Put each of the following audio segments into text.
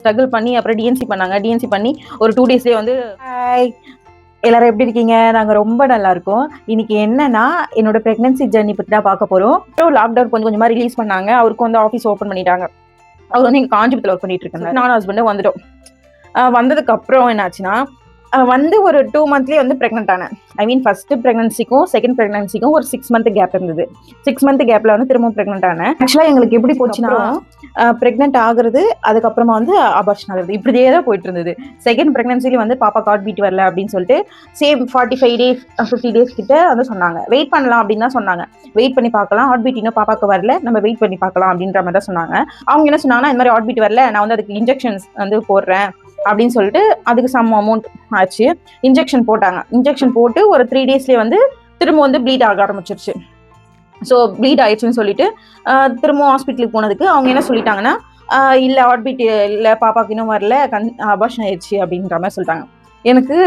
Struggle பண்ணி அப்புறம் DNC பண்ணாங்க. டிஎன்சி பண்ணி ஒரு 2 டேஸ்லேயே வந்து ஹாய் எல்லாரும் எப்படி இருக்கீங்க? நாங்கள் ரொம்ப நல்லா இருக்கோம். இன்னைக்கு என்னன்னா என்னோட ப்ரெக்னன்சி ஜர்னி பற்றி தான் பார்க்க போகிறோம். லாக்டவுன் கொஞ்சம் கொஞ்சமாக ரிலீஸ் பண்ணாங்க. அவருக்கு வந்து ஆஃபீஸ் ஓப்பன் பண்ணிட்டாங்க. அவர் வந்து இங்கே காஞ்சிபுரத்தில் ஒர்க் பண்ணிட்டு இருக்காங்க. நானும் ஹஸ்பண்டும் வந்துட்டோம். வந்ததுக்கு அப்புறம் என்னாச்சுன்னா வந்து ஒரு 2 மந்த்லேயே வந்து ப்ரெக்னென்ட் ஆனேன். ஐ மீன் ஃபர்ஸ்ட் ப்ரெக்னன்சிக்கும் செகண்ட் ப்ரெக்னன்சிக்கும் ஒரு 6 மந்த் கேப் இருந்தது. 6 மந்த் கேப்ல வந்து திரும்ப ப்ரெக்னென்ட் ஆனேன். ஆக்சுவலாக எங்களுக்கு எப்படி போச்சுன்னா ப்ரெக்னென்ட் ஆகுறது, அதுக்கப்புறமா வந்து அபார்ஷன் ஆகுறது, இப்படியே தான் போயிட்டு இருந்தது. செகண்ட் ப்ரெக்னன்சில வந்து பாப்பா ஹார்ட் பீட் வரல அப்படின்னு சொல்லிட்டு சேம் 45 டேஸ் 50 டேஸ் கிட்ட வந்து சொன்னாங்க. வெயிட் பண்ணலாம் அப்படின்னு தான் சொன்னாங்க. வெயிட் பண்ணி பார்க்கலாம், ஹார்ட் பீட் இன்னும் பாப்பாக்கு வரல, நம்ம வெயிட் பண்ணி பார்க்கலாம் அப்படின்ற மாதிரி தான் சொன்னாங்க. அவங்க என்ன சொன்னாங்கன்னா, இந்த மாதிரி ஹார்ட் பீட் வரல, நான் வந்து அதுக்கு இன்ஜெக்ஷன்ஸ் வந்து போடுறேன் அப்படின்னு சொல்லிட்டு அதுக்கு சம் அமௌண்ட் ஆச்சு. இன்ஜெக்ஷன் போட்டாங்க. இன்ஜெக்ஷன் போட்டு ஒரு 3 டேஸ்லேயே வந்து திரும்ப வந்து ப்ளீட் ஆக ஆரம்பிச்சிருச்சு. ஸோ ப்ளீட் ஆயிடுச்சுன்னு சொல்லிட்டு திரும்ப ஹாஸ்பிட்டலுக்கு போனதுக்கு அவங்க என்ன சொல்லிட்டாங்கன்னா, இல்லை ஹார்ட் பீட் இல்லை, பாப்பாக்கு இன்னும் வரல, அபார்ஷன் ஆயிடுச்சு அப்படின்ற மாதிரி சொல்லிட்டாங்க. எனக்கு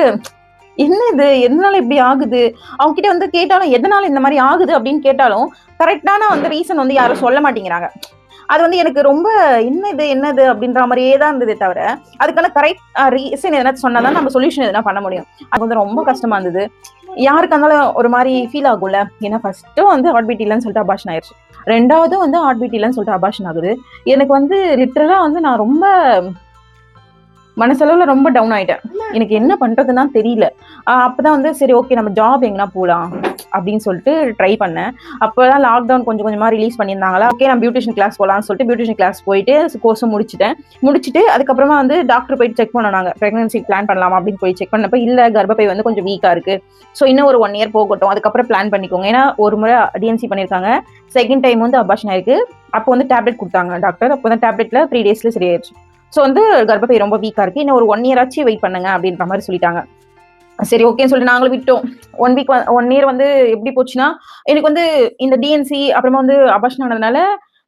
என்ன இது, எதனால இப்படி ஆகுது? அவங்க கிட்ட வந்து கேட்டாலும் எதனால இந்த மாதிரி ஆகுது அப்படின்னு கேட்டாலும் கரெக்டான வந்து ரீசன் வந்து யாரும் சொல்ல மாட்டேங்கிறாங்க. அது வந்து எனக்கு ரொம்ப என்னது அப்படின்ற மாதிரியே தான் இருந்ததே தவிர அதுக்கான கரெக்ட் ரீசன் எதனா சொன்னாதான் நம்ம சொல்யூஷன் எதனா பண்ண முடியும். அது வந்து ரொம்ப கஷ்டமா இருந்தது. யாருக்கு இருந்தாலும் ஒரு மாதிரி ஃபீல் ஆகும்ல. ஏன்னா ஃபர்ஸ்ட்டும் வந்து ஹார்ட் பீட் இல்லைன்னு சொல்லிட்டு அபார்ஷன் ஆயிடுச்சு, ரெண்டாவதும் வந்து ஹார்ட் பீட் இல்லைன்னு சொல்லிட்டு அபார்ஷன் ஆகுது. எனக்கு வந்து லிட்டரலா வந்து நான் ரொம்ப மனசளவுல ரொம்ப டவுன் ஆயிட்டேன். எனக்கு என்ன பண்றதுன்னா தெரியல. அப்பதான் வந்து சரி ஓகே நம்ம ஜாப் எங்கன்னா போகலாம் அப்படின்னு சொல்லிட்டு ட்ரை பண்ணேன். அப்போதான் லாக்டவுன் கொஞ்சம் கொஞ்சமா ரிலீஸ் பண்ணியிருந்தாங்களா. ஓகே நான் பியூட்டிஷியன் கிளாஸ் போகலாம்னு சொல்லிட்டு பியூட்டிஷியன் கிளாஸ் போயிட்டு கோர்ஸும் முடிச்சுட்டு அதுக்கப்புறமா வந்து டாக்டர் போயிட்டு செக் பண்ணாங்க, பிரெக்னன்சி பிளான் பண்ணலாமா அப்படின்னு போய் செக் பண்ணப்ப இல்லை, கர்ப்பப்பை வந்து கொஞ்சம் வீக்கா இருக்கு, ஸோ இன்னும் ஒரு 1 இயர் போகட்டும், அதுக்கப்புறம் பிளான் பண்ணிக்கோங்க. ஏன்னா ஒரு முறை டிஎன்சி பண்ணியிருக்காங்க, செகண்ட் டைம் வந்து அபார்ஷன் ஆயிருக்கு. அப்போ வந்து டேப்லெட் கொடுத்தாங்க டாக்டர். அப்போ தான் டேப்லெட்ல 3 டேஸ்ல சரியாயிருச்சு. ஸோ வந்து கர்ப்பப்பை ரொம்ப வீக்கா இருக்கு, இன்னும் ஒரு 1 இயர் ஆச்சு வெயிட் பண்ணுங்க அப்படின்ற மாதிரி சொல்லிட்டாங்க. சரி ஓகேன்னு சொல்லிட்டு நாங்களும் விட்டோம். 1 இயர் வந்து எப்படி போச்சுன்னா, எனக்கு வந்து இந்த டிஎன்சி அப்புறமா வந்து அபார்ஷன் ஆனதுனால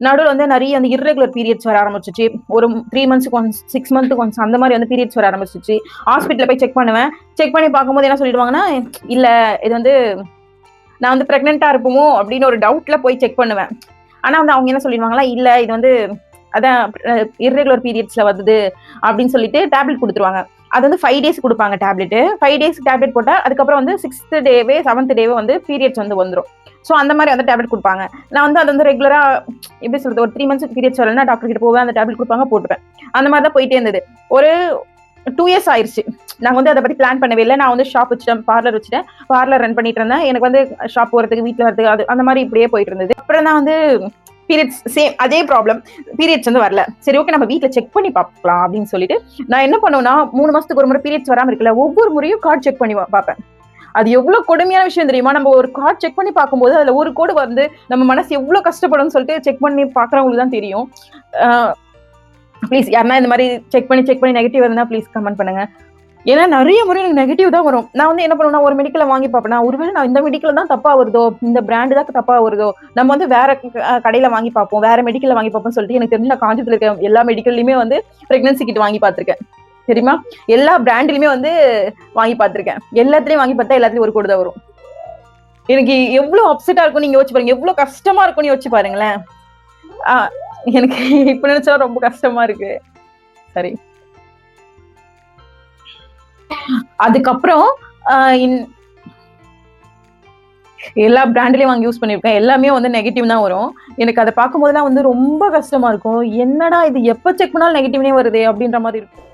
நடுவில் வந்து நிறைய வந்து இர்ரெகுலர் பீரியட்ஸ் வர ஆரம்பிச்சிச்சு. ஒரு 3 மந்த்ஸ்க்கு ஒன்ஸ் 6 மந்த்துக்கு ஒன்ஸ் அந்த மாதிரி வந்து பீரியட்ஸ் வர ஆரம்பிச்சிச்சு. ஹாஸ்பிட்டலில் போய் செக் பண்ணுவேன். செக் பண்ணி பார்க்கும்போது என்ன சொல்லிடுவாங்கன்னா, இல்லை இது வந்து நான் வந்து ப்ரெக்னெண்ட்டாக இருப்போமோ அப்படின்னு ஒரு டவுட்ல போய் செக் பண்ணுவேன். ஆனால் வந்து அவங்க என்ன சொல்லிடுவாங்களா, இல்லை இது வந்து அதான் இர்ரெகுலர் பீரியட்ஸ்ல வருது அப்படின்னு சொல்லிட்டு டேப்லெட் கொடுத்துருவாங்க. அது வந்து 5 டேஸ் கொடுப்பாங்க டேப்லெட். 5 டேஸ் டேப்லெட் போட்டால் அதுக்கப்புறம் வந்து 6th டேவே 7th டேவே வந்து பீரியட்ஸ் வந்து வந்துடும். ஸோ அந்த மாதிரி வந்து டேப்லெட் கொடுப்பாங்க. நான் வந்து அது வந்து ரெகுலராக எப்படி சொல்றது, ஒரு 3 மந்த்ஸ் பீரியட்ஸ் வரலன்னா டாக்டர் கிட்ட போவேன், அந்த டேப்லெட் கொடுப்பாங்க, போட்டுப்பேன். அந்த மாதிரி தான் போயிட்டே இருந்தது. ஒரு 2 இயர்ஸ் ஆயிடுச்சு. நாங்கள் வந்து அதை பற்றி பிளான் பண்ணவே இல்லை. நான் வந்து ஷாப் வச்சுட்டேன், பார்லர் ரன் பண்ணிட்டு இருந்தேன். எனக்கு வந்து ஷாப் போகிறதுக்கு வீட்டில் வரதுக்கு அது அந்த மாதிரி இப்படியே போயிட்டு இருந்தது. அப்புறம் தான் வந்து பீரியட்ஸ் சேம் அதே ப்ராப்ளம், பீரியட்ஸ் வந்து வரல. சரி ஓகே நம்ம வீட்டில் செக் பண்ணி பார்க்கலாம் அப்படின்னு சொல்லிட்டு நான் என்ன பண்ணுவேன்னா, 3 மாசத்துக்கு ஒரு முறை பீரியட்ஸ் வராமல் இருக்குல்ல, ஒவ்வொரு முறையும் கார்டு செக் பண்ணி பார்ப்பேன். அது எவ்வளவு கொடுமையான விஷயம் தெரியுமா? நம்ம ஒரு கார்டு செக் பண்ணி பார்க்கும்போது அதுல ஒரு கோடு வந்து நம்ம மனசு எவ்வளவு கஷ்டப்படும் சொல்லிட்டு செக் பண்ணி பார்க்குறவங்களுக்கு தான் தெரியும். ப்ளீஸ் யாருன்னா இந்த மாதிரி செக் பண்ணி நெகட்டிவ் வருதுன்னா ப்ளீஸ் கமெண்ட் பண்ணுங்க. ஏன்னா நிறைய முறை எனக்கு நெகட்டிவ் தான் வரும். நான் வந்து என்ன பண்ணுவேன்னா, ஒரு மெடிக்கலை வாங்கி பார்ப்பேன். ஒருவேளை நான் இந்த மெடிக்கல் தான் தப்பா வருதோ, இந்த பிராண்டு தான் தப்பா வருதோ, நம்ம வந்து வேற கடையில வாங்கி பார்ப்போம், வேற மெடிக்கல்ல வாங்கி பார்ப்போம் சொல்லிட்டு எனக்கு தெரிஞ்சு நான் காஞ்சிபுரத்துல இருக்க எல்லா மெடிக்கல்லையுமே வந்து பிரெக்னன்சி கிட் வாங்கி பார்த்திருக்கேன். தெரியுமா? எல்லா பிராண்ட்லயுமே வந்து வாங்கி பார்த்திருக்கேன். எல்லாத்துலயும் வாங்கி பார்த்தா எல்லாத்துலயும் ஒரு கோடு தான் வரும். எனக்கு எவ்வளவு அப்செட்டா இருக்கும் நீங்க யோசிச்சு பாருங்க, எவ்வளவு கஷ்டமா இருக்கும்னு யோசிச்சு பாருங்களேன். எனக்கு இப்ப நினைச்சா ரொம்ப கஷ்டமா இருக்கு. சரி, அதுக்கப்புறம் எல்லா பிராண்ட்லயும் வாங்கி யூஸ் பண்ணிருக்கேன். எல்லாமே வந்து நெகட்டிவ் தான் வரும். எனக்கு அதை பார்க்கும்போதுலாம் வந்து ரொம்ப கஷ்டமா இருக்கும். என்னடா இது, எப்ப செக் பண்ணாலும் நெகட்டிவ்னே வருதே அப்படின்ற மாதிரி இருக்கும்.